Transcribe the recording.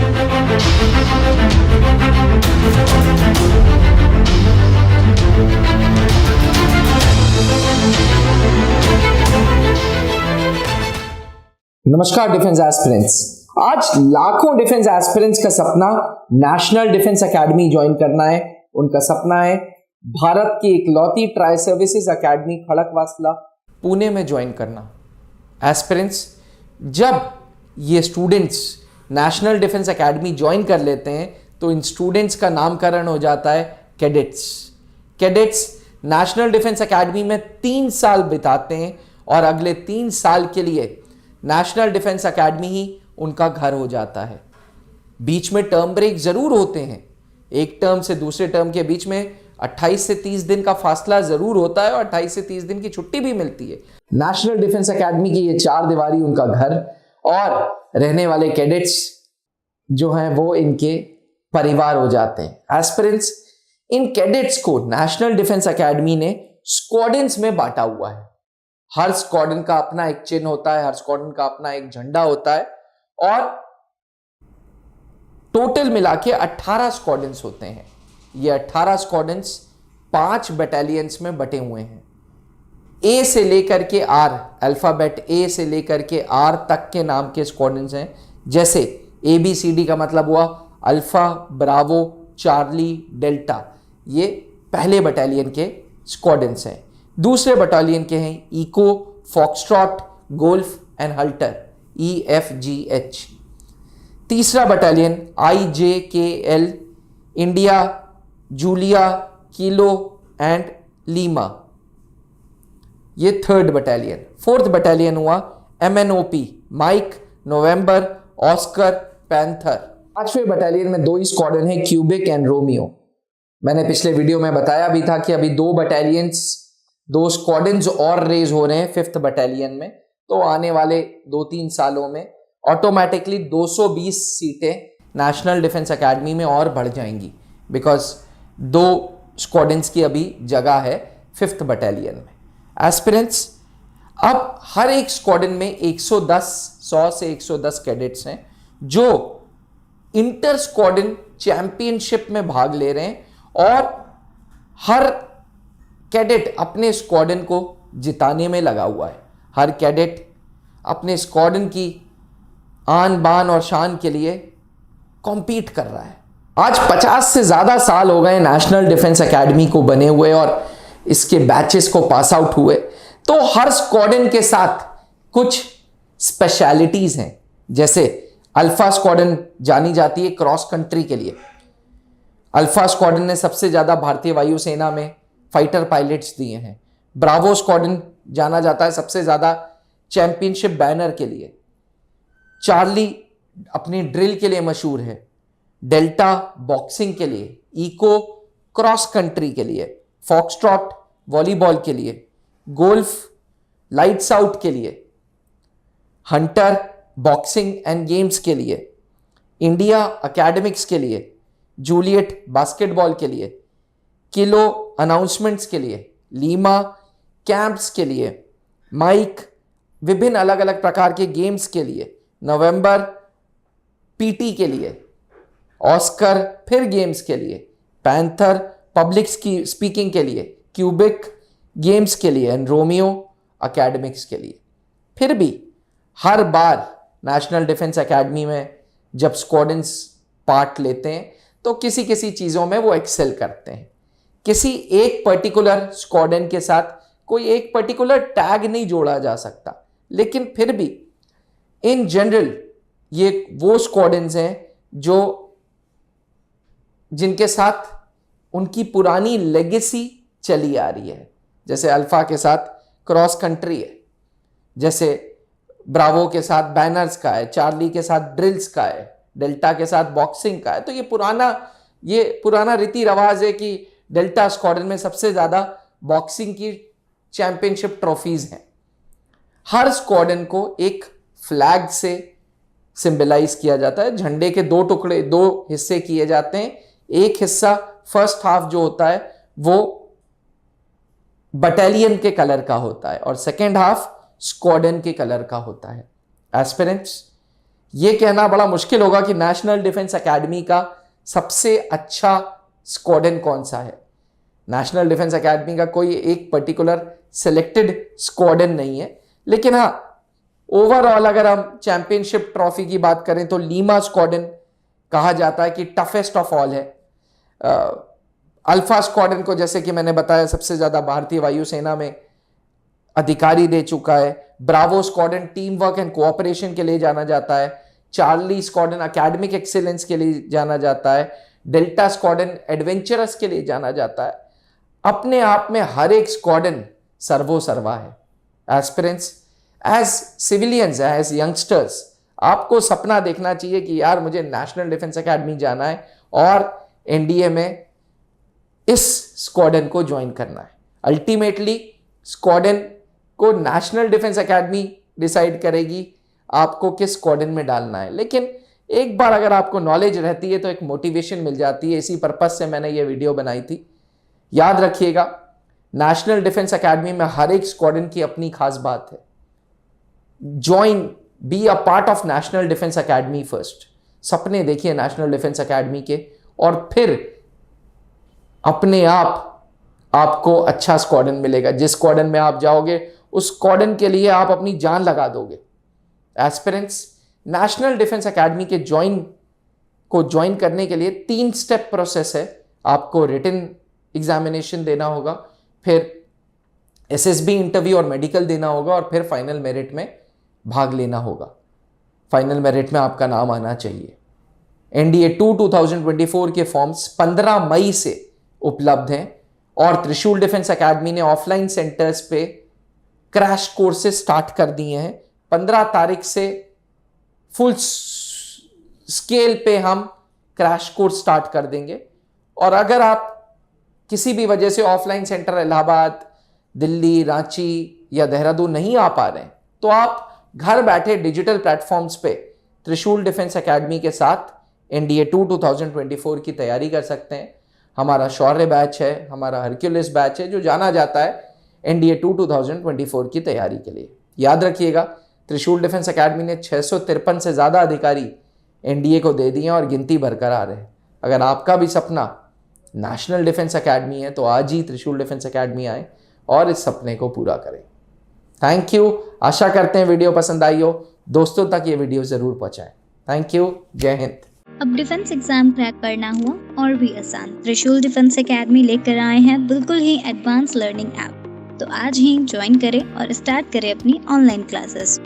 नमस्कार defence aspirants. आज लाखों डिफेंस एस्पिरेंट्स का सपना नेशनल डिफेंस एकेडमी ज्वाइन करना है। उनका सपना है भारत की इकलौती tri services academy Khadakwasla Pune में ज्वाइन करना। एस्पिरेंट्स, जब ये students national defence academy join कर लेते हैं तो इन स्टूडेंट्स का नामकरण हो जाता है cadets. Cadets national defence academy में 3 साल बिताते हैं और अगले 3 साल के लिए नेशनल डिफेंस एकेडमी ही उनका घर हो जाता है। बीच में टर्म ब्रेक जरूर होते हैं, एक टर्म से दूसरे टर्म के बीच में 28 से 30 दिन का फासला जरूर होता है और 28 से 30 दिन की छुट्टी भी मिलती है। नेशनल डिफेंस एकेडमी की ये 4 दीवारी उनका घर और रहने वाले कैडेट्स जो हैं वो इनके परिवार हो जाते हैं। एस्पिरेंट्स, इन कैडेट्स को नेशनल डिफेंस एकेडमी ने स्क्वाड्रन्स में बांटा हुआ है। हर स्क्वाड्रन का अपना एक चिन्ह होता है, हर स्क्वाड्रन का अपना एक झंडा होता है और टोटल मिला के 18 स्क्वाड्रन्स होते हैं। ये 18 स्क्वाड्रन्स 5 बटालियंस में बटे हुए हैं। ए से लेकर के आर, अल्फाबेट ए से लेकर के आर तक के नाम के स्क्वाड्रन्स हैं। जैसे ABCD का मतलब हुआ अल्फा, ब्रावो, चार्ली, डेल्टा। ये पहले बटालियन के स्क्वाड्रन्स हैं। दूसरे बटालियन के हैं echo, foxtrot, golf and hotel, EFGH। तीसरा battalion IJKL, India, Julia, kilo and Lima. ये थर्ड बटालियन। फोर्थ बटालियन हुआ MNOP, Mike, November, Oscar, panther. पांचवें बटालियन में 2 ही स्क्वाड्रन है, क्यूबिक एंड रोमियो। मैंने पिछले वीडियो में बताया भी था कि अभी 2 बटालियंस, 2 स्क्वाड्रन्स और रेज हो रहे हैं 5th बटालियन में। तो आने वाले 2-3 सालों में ऑटोमेटिकली 220 सीटें नेशनल डिफेंस एकेडमी में और बढ़ जाएंगी, बिकॉज 2 स्क्वाड्रन्स की अभी जगह है 5th बटालियन में। एस्पिरेंट्स, अब हर एक स्क्वाड्रन में 100 से 110 कैडेट्स हैं जो इंटर स्क्वाड्रन चैंपियनशिप में भाग ले रहे हैं और हर कैडेट अपने स्क्वाड्रन को जिताने में लगा हुआ है। हर कैडेट अपने स्क्वाड्रन की आन बान और शान के लिए कॉम्पीट कर रहा है। आज 50 से ज़्यादा साल हो गए नेशनल डिफेंस एकेडमी को बने हुए और इसके बैचेस को पास आउट हुए। तो हर स्क्वाड्रन के साथ कुछ स्पेशलिटीज़ हैं। जैसे अल्फा स्क्वाड्रन जानी जाती है क्रॉस कंट्री के लिए। अल्फा स्क्वाड्रन ने सबसे ज़्यादा भारतीय वायुसेना में फाइटर पायलट्स दिए हैं। ब्रावो स्क्वाड्रन जाना जाता है सबसे ज़्यादा चैंपियनशिप बैनर के लिए। चार्ली अपनी ड्रिल के लिए मशहूर है। डेल्टा बॉक्सिंग के लिए, इको क्रॉस कंट्री के लिए, फॉक्सट्रॉट वॉलीबॉल के लिए, गोल्फ लाइट्स आउट के लिए, हंटर बॉक्सिंग एंड गेम्स के लिए, इंडिया एकेडमिक्स के लिए, जूलियट बास्केटबॉल के लिए, किलो अनाउंसमेंट्स के लिए, लीमा कैंप्स के लिए, माइक विभिन्न अलग अलग प्रकार के गेम्स के लिए, नवंबर PT के लिए, ऑस्कर फिर गेम्स के लिए, पैंथर पब्लिक स्पीकिंग के लिए, क्यूबिक गेम्स के लिए एंड रोमियो एकेडमिक्स के लिए। फिर भी हर बार नेशनल डिफेंस एकेडमी में जब स्क्वाड्रन्स पार्ट लेते हैं तो किसी किसी चीज़ों में वो एक्सेल करते हैं। किसी एक पर्टिकुलर स्क्वाड्रन के साथ कोई एक पर्टिकुलर टैग नहीं जोड़ा जा सकता, लेकिन फिर भी इन जनरल ये वो स्क्वाड्रन्स हैं जो जिनके साथ उनकी पुरानी लेगेसी चली आ रही है। जैसे अल्फा के साथ क्रॉस कंट्री है, जैसे ब्रावो के साथ बैनर्स का है, चार्ली के साथ ड्रिल्स का है, डेल्टा के साथ बॉक्सिंग का है। तो ये पुराना रीति रिवाज है कि डेल्टा स्क्वाड्रन में सबसे ज्यादा बॉक्सिंग की चैंपियनशिप ट्रॉफीज हैं। हर स्क्वाड्रन को एक फ्लैग से सिंबलाइज किया जाता है। झंडे के 2 टुकड़े, 2 हिस्से किए जाते हैं। एक हिस्सा फर्स्ट हाफ जो होता है वो बटालियन के कलर का होता है और सेकेंड हाफ स्क्वाड्रन के कलर का होता है। एस्पिरेंट्स, यह कहना बड़ा मुश्किल होगा कि नेशनल डिफेंस एकेडमी का सबसे अच्छा स्क्वाड्रन कौन सा है। नेशनल डिफेंस एकेडमी का कोई एक पर्टिकुलर सिलेक्टेड स्क्वाड्रन नहीं है, लेकिन हाँ, ओवरऑल अगर हम चैंपियनशिप ट्रॉफी की बात करें तो लीमा स्क्वाड्रन कहा जाता है कि टफेस्ट ऑफ ऑल है। अल्फा स्क्वाड्रन को, जैसे कि मैंने बताया, सबसे ज्यादा भारतीय वायुसेना में अधिकारी दे चुका है। Bravo squadron team work and cooperation के लिए जाना जाता है। चार्ली स्क्वाड्रन एकेडमिक एक्सीलेंस के लिए जाना जाता है। डेल्टा स्क्वाड्रन एडवेंचरस के लिए जाना जाता है। अपने आप में हर एक स्क्वाड्रन सर्वो सर्वा है। Aspirants, as civilians, as youngsters, आपको सपना देखना चाहिए कि यार मुझे नेशनल डिफेंस एकेडमी जाना है और एनडीए में इस स्क्वाड्रन को ज्वाइन करना है। अल्टीमेटली स्क्वाड्रन को नेशनल डिफेंस एकेडमी डिसाइड करेगी आपको किस स्क्वाड्रन में डालना है, लेकिन एक बार अगर आपको नॉलेज रहती है तो एक मोटिवेशन मिल जाती है। इसी पर्पज से मैंने ये वीडियो बनाई थी। याद रखिएगा, नेशनल डिफेंस एकेडमी में हर एक स्क्वाड्रन की अपनी खास बात है। Join, be a part of national defence academy first. सपने देखिए नेशनल डिफेंस एकेडमी के, और फिर अपने आप आपको अच्छा स्क्वाड्रन मिलेगा। जिस स्क्वाड्रन में आप जाओगे उस स्क्वाड्रन के लिए आप अपनी जान लगा दोगे। एस्पिरेंट्स, नेशनल डिफेंस एकेडमी के ज्वाइन करने के लिए 3 स्टेप प्रोसेस है। आपको रिटन एग्जामिनेशन देना होगा, फिर एसएसबी इंटरव्यू और मेडिकल देना होगा, और फिर फाइनल मेरिट में भाग लेना होगा। फाइनल मेरिट में आपका नाम आना चाहिए। एनडीए 2 2024 के फॉर्म्स 15 मई से उपलब्ध हैं, और त्रिशूल डिफेंस एकेडमी ने ऑफलाइन सेंटर्स पे क्रैश कोर्सेज स्टार्ट कर दिए हैं। 15 तारीख से फुल स्केल पे हम क्रैश कोर्स स्टार्ट कर देंगे। और अगर आप किसी भी वजह से ऑफलाइन सेंटर इलाहाबाद, दिल्ली, रांची या देहरादून नहीं आ पा रहे हैं, तो आप घर बैठे डिजिटल प्लेटफॉर्म्स पे त्रिशूल डिफेंस एकेडमी के साथ एनडीए 2 2024 की तैयारी कर सकते हैं। हमारा शौर्य बैच है, हमारा हरक्यूलिस बैच है, जो जाना जाता है एनडीए 2 2024 की तैयारी के लिए। याद रखिएगा, त्रिशूल डिफेंस एकेडमी ने 653 से ज़्यादा अधिकारी एनडीए को दे दिए और गिनती बरकरार है। अगर आपका भी सपना नेशनल डिफेंस एकेडमी है तो आज ही त्रिशूल डिफेंस एकेडमी आए और इस सपने को पूरा करें। Thank you. आशा करते हैं वीडियो पसंद आई हो। दोस्तों तक ये वीडियो ज़रूर पहुँचाएं। Thank you. जय हिंद। अब डिफेंस एग्जाम क्रैक करना हुआ और भी आसान, त्रिशूल डिफेंस एकेडमी लेकर आए हैं बिल्कुल ही एडवांस लर्निंग ऐप। तो आज ही ज्वाइन करें और स्टार्ट करें अपनी ऑनलाइन क्लासेस।